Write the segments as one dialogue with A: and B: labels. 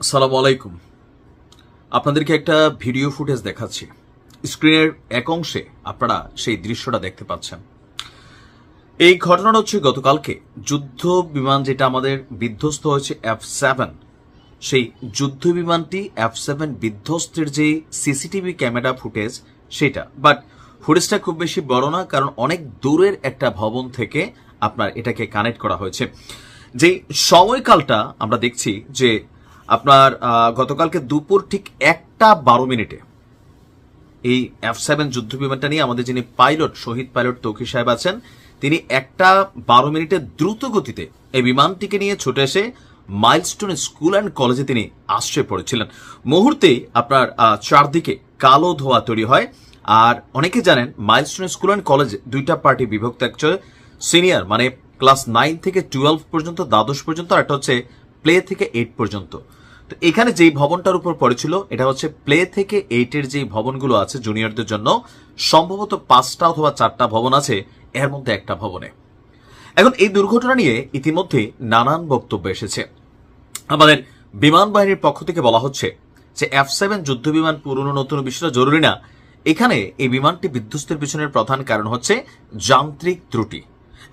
A: আসসালামু আলাইকুম। আপনাদেরকে একটা ভিডিও ফুটেজ দেখাচ্ছি। স্ক্রিনের এক অংশে আপনারা সেই দৃশ্যটা দেখতে পাচ্ছেন। এই ঘটনাটা হচ্ছে গতকালকে যুদ্ধ বিমান যেটা আমাদের বিধ্বস্ত হয়েছে F7, সেই যুদ্ধ বিমানটি F7 বিধ্বস্তের যে সিসিটিভি ক্যামেরা ফুটেজ সেটা। বাট ফুটেজটা খুব বেশি বড় না, কারণ অনেক দূরের একটা ভবন থেকে আপনার এটাকে কানেক্ট করা হয়েছে। যে সময়কালটা আমরা দেখছি যে আপনার গতকালকে দুপুর ঠিক 1:12 এই F7 যুদ্ধ বিমানটা নিয়ে আমাদের যিনি পাইলট, শহীদ পাইলট তৌকির সাহেব আছেন, তিনি 1:12 দ্রুত গতিতে এই বিমানটিকে নিয়ে ছুটে এসে মাইলস্টোন স্কুল অ্যান্ড কলেজে তিনি আশ্রয় পড়েছিলেন। মুহূর্তেই আপনার চারদিকে কালো ধোঁয়া তৈরি হয়। আর অনেকে জানেন মাইলস্টোন স্কুল অ্যান্ড কলেজ দুইটা পার্টি বিভক্ত, একটা সিনিয়র মানে ক্লাস 9 থেকে 12 পর্যন্ত, দ্বাদশ পর্যন্ত, আর একটা হচ্ছে প্লে থেকে 8 পর্যন্ত। তো এখানে যেই ভবনটার উপর পড়েছিল এটা হচ্ছে প্লে থেকে 8-এর যেই ভবনগুলো আছে জুনিয়রদের জন্য, সম্ভবত 5টা অথবা 4টা ভবন আছে, এর মধ্যে একটা ভবনে। এখন এই দুর্ঘটনা নিয়ে ইতিমধ্যে নানান বক্তব্য এসেছে। আমাদের বিমান বাহিনীর পক্ষ থেকে বলা হচ্ছে যে F7 যুদ্ধ বিমান পুরনো নতুন বিষয়টা জরুরি না, এখানে এই বিমানটি বিধ্বস্তের পিছনের প্রধান কারণ হচ্ছে যান্ত্রিক ত্রুটি।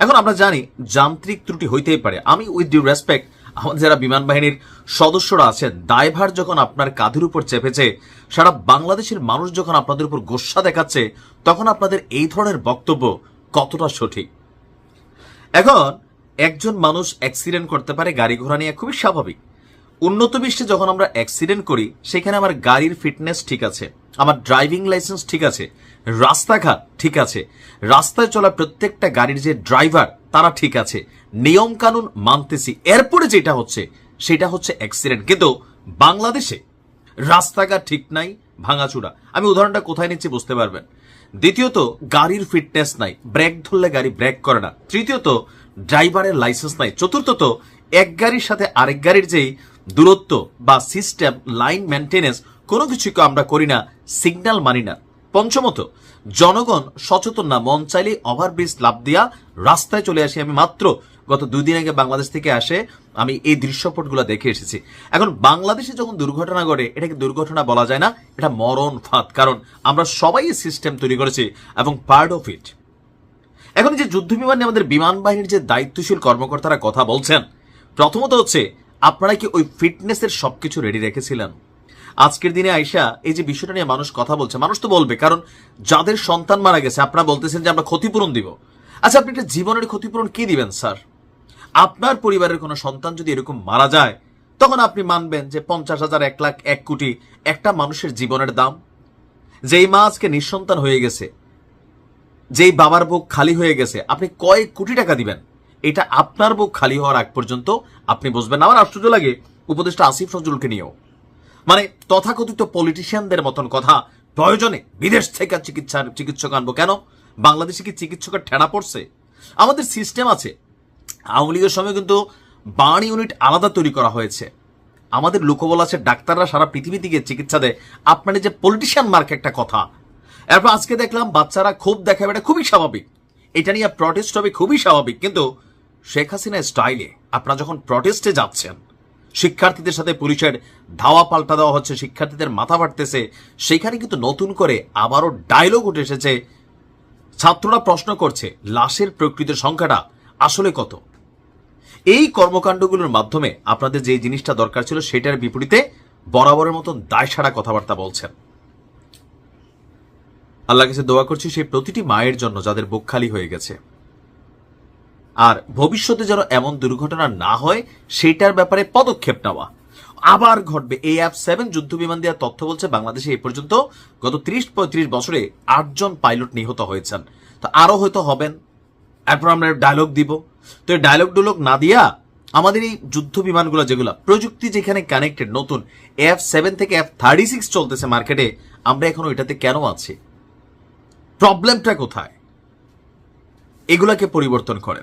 A: এখন আমরা জানি যান্ত্রিক ত্রুটি হইতেই পারে। আমি উইথ ডিউ রেসপেক্ট, আমাদের যারা বিমান বাহিনীর সদস্যরা আছেন, দায়ভার যখন আপনার কাঁধের উপর চেপেছে, সারা বাংলাদেশের মানুষ যখন আপনাদের উপর গোস্বা দেখাচ্ছে, তখন আপনাদের এই ধরনের বক্তব্য কতটা সঠিক? এখন একজন মানুষ অ্যাক্সিডেন্ট করতে পারে গাড়ি ঘোড়া নিয়ে, খুবই স্বাভাবিক। উন্নত বিশ্বে যখন আমরা অ্যাক্সিডেন্ট করি, সেখানে আমার গাড়ির ফিটনেস ঠিক আছে, আমার ড্রাইভিং লাইসেন্স ঠিক আছে, রাস্তাঘাট ঠিক আছে, রাস্তায় চলা প্রত্যেকটা গাড়ির যে ড্রাইভার তারা ঠিক আছে, নিয়ম কানুন মানতেছি, এরপরে যেটা হচ্ছে সেটা হচ্ছে অ্যাক্সিডেন্ট। কিন্তু বাংলাদেশে রাস্তাঘাট ঠিক নাই, ভাঙাচুরা। আমি উদাহরণটা কোথায় নিচ্ছি বুঝতে পারবেন। দ্বিতীয়ত, গাড়ির ফিটনেস নাই, ব্রেক ধরলে গাড়ি ব্রেক করে না। তৃতীয়ত, ড্রাইভারের লাইসেন্স নাই। চতুর্থত, এক গাড়ির সাথে আরেক গাড়ির যেই দূরত্ব বা সিস্টেম, লাইন মেনটেনেন্স, কোনো কিছুকে আমরা করি না, সিগন্যাল মানি না। পঞ্চমত, জনগণ সচেতন না, মন চাইলে ওভারব্রিজ লাফ দিয়া রাস্তায় চলে আসি। আমি মাত্র গত 2 দিন আগে বাংলাদেশ থেকে আসে আমি এই দৃশ্যপটগুলো দেখে এসেছি। এখন বাংলাদেশে যখন দুর্ঘটনা ঘটে, এটাকে দুর্ঘটনা বলা যায় না, এটা মরণ ফাঁদ, কারণ আমরা সবাই সিস্টেম তৈরি করেছি এবং পার্ট অফ ইট। এখন যে যুদ্ধ বিমান নিয়ে আমাদের বিমান বাহিনীর যে দায়িত্বশীল কর্মকর্তারা কথা বলছেন, প্রথমত হচ্ছে আপনারা কি ওই ফিটনেসের সবকিছু রেডি রেখেছিলেন? আজকের দিনে আইসা এই যে বিষয়টা নিয়ে মানুষ কথা বলছে, মানুষ তো বলবে, কারণ যাদের সন্তান মারা গেছে আপনারা বলতেছেন যে আমরা ক্ষতিপূরণ দিব। আচ্ছা, আপনি একটা জীবনের ক্ষতিপূরণ কি দিবেন স্যার? আপনার পরিবারের কোনো সন্তান যদি এরকম মারা যায়, তখন আপনি মানবেন যে 50,000, 1 লাখ, 1 কোটি একটা মানুষের জীবনের দাম? যেই মা আজকে নিঃসন্তান হয়ে গেছে, যেই বাবার বুক খালি হয়ে গেছে, আপনি কয়েক কোটি টাকা দিবেন? এটা আপনার বুক খালি হওয়ার আগ পর্যন্ত আপনি বুঝবেন না। আমার আশ্চর্য লাগে উপদেষ্টা আসিফ নজরুলকে নিয়েও, মানে তথাকথিত পলিটিশিয়ানদের মতন কথা। প্রয়োজনে বিদেশ থেকে চিকিৎসক আনবো কেন? বাংলাদেশে কি চিকিৎসকের ঠেনা পড়ছে? আমাদের সিস্টেম আছে। আওয়ামী লীগের সময় কিন্তু বার্ন ইউনিট আলাদা তৈরি করা হয়েছে। আমাদের লোকবল আছে, ডাক্তাররা সারা পৃথিবী থেকে চিকিৎসা দেয়। আপনার যে পলিটিশিয়ান মার্ক একটা কথা। এরপর আজকে দেখলাম বাচ্চারা ক্ষোভ দেখাবে, এটা খুবই স্বাভাবিক, এটা নিয়ে প্রটেস্ট হবে, খুবই স্বাভাবিক। কিন্তু শেখ হাসিনা স্টাইলে আপনারা যখন প্রটেস্টে যাচ্ছেন, শিক্ষার্থীদের সাথে পুলিশের ধাওয়া পাল্টা দেওয়া হচ্ছে, শিক্ষার্থীদের মাথা ফাটতেছে, সেখানে কিন্তু নতুন করে আবারও ডায়লগ উঠে এসেছে। ছাত্ররা প্রশ্ন করছে লাশের প্রকৃত সংখ্যাটা আসলে কত? এই কর্মকাণ্ডগুলোর মাধ্যমে আপনাদের যে জিনিসটা দরকার ছিল সেটার বিপরীতে বরাবরের মতন দায়সারা কথাবার্তা বলছেন। আল্লাহর কাছে দোয়া করছি সেই প্রতিটি মায়ের জন্য যাদের বুক খালি হয়ে গেছে, আর ভবিষ্যতে যেন এমন দুর্ঘটনা না হয় সেটার ব্যাপারে পদক্ষেপ নেওয়া। আবার ঘটবে। এই F7 যুদ্ধ বিমান দেওয়ার তথ্য বলছে বাংলাদেশে এই পর্যন্ত গত 30-35 বছরে 8 জন পাইলট নিহত হয়েছেন। তো আরো হয়তো হবেন। এরপর আমরা ডায়লগ দিব। তো এই ডায়লগ না দিয়া আমাদের এই যুদ্ধ বিমানগুলো যেগুলো প্রযুক্তি যেখানে কানেক্টেড, নতুন F7 থেকে F36 চলতেছে মার্কেটে, আমরা এখনো এটাতে কেন আছি? প্রবলেমটা কোথায়? এগুলাকে পরিবর্তন করেন।